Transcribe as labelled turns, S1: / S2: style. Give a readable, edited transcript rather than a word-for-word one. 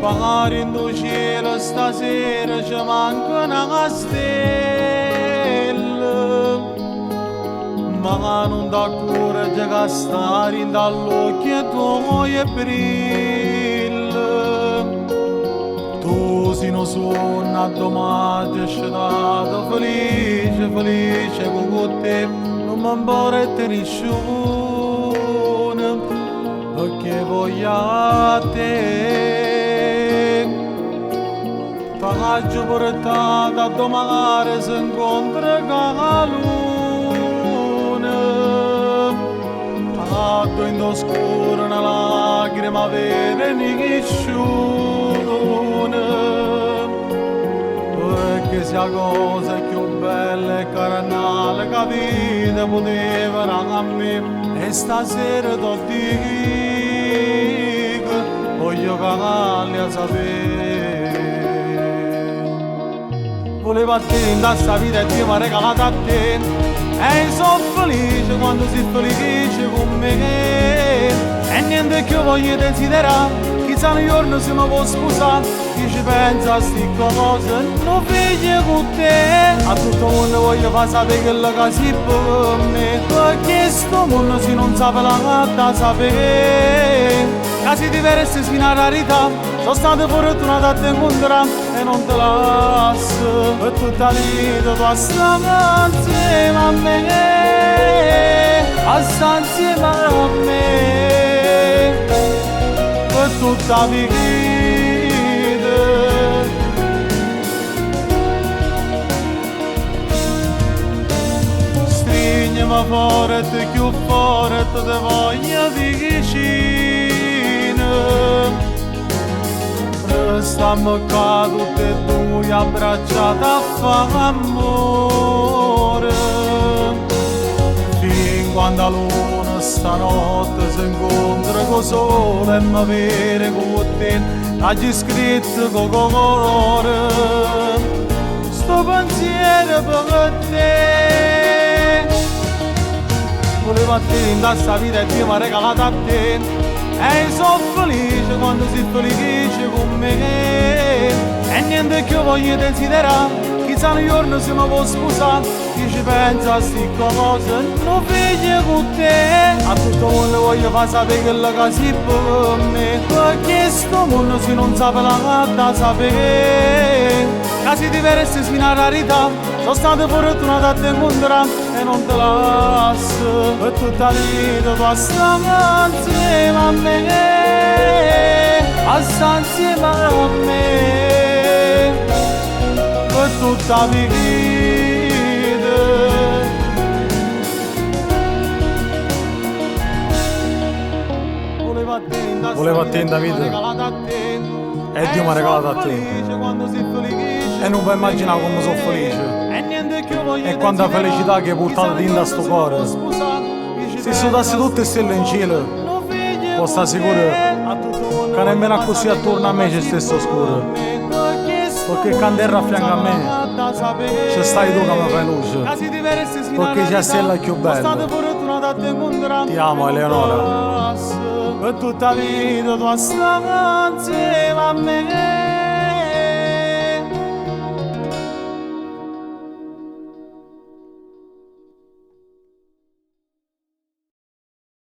S1: Pagare in cielo stasera ci manca una stella, ma non dà coraggio che stare in dall'occhio tuoi e brilla. Tu sei non suona domani, c'è dato felice, felice con te, non mi importa nessuno, perché voglio a te. Faccio portata a domare si incontra con la luna, fatto in oscuro una lacrima vera nessuno, perché sia cosa più bella e carnale che vita poteva a me, e stasera ti dico, voglio cavalli a sapere. Volevo a te in questa vita e Dio mi ha regalato a te, e sono felice quando sei felice con me, e niente che io voglio desiderare, chissà un giorno se mi può sposare. Io ci penso a sti cose, non figlio con te, a tutto il mondo voglio far sapere che la casa è per me, perché sto mondo se non sa la da sapere. Casi diversi fino alla rarità, sono stato fortunato a te incontrare e non te lascio, per tutta la vita tu stai insieme a me, stai insieme a me, per tutta la vita. Stringiami forte, più forte, te voglio vicino. Restiamo qua tutte e due abbracciate a fare amore, fin quando la luna stanotte si incontra con sole e mi vede con te, hai scritto con colore sto pensiero per te. Volevo a te in questa vita e Dio mi ha regalato a te, e sono felice quando sei felice con me, e niente che io voglio desiderare, chissà un giorno se mi può sposare. Io ci penso a sti cose, non figlio con te, a tutto il mondo voglio far sapere che la casa è per me, perché sto mondo se non sa la da sapere. Casi diversi fino alla rarità, sono stato fortunato a te incontrare e non te lascio, per tutta la vita tu stai insieme a me, stai insieme a me, per tutta la vita. Volevo a te in Davide e Dio mi ha regalato a te, e non puoi immaginare come sono felice e quanta felicità che hai portato in da sto cuore. Se sudassi tutte le stelle in cielo, può stare sicuro che nemmeno così attorno a me c'è stesso oscuro, perché quando ero a fianco a me c'è stai tu che mi fai luce, perché c'è la stella più bella. Ti amo Eleonora, per tutta la vita tu stai insieme a me.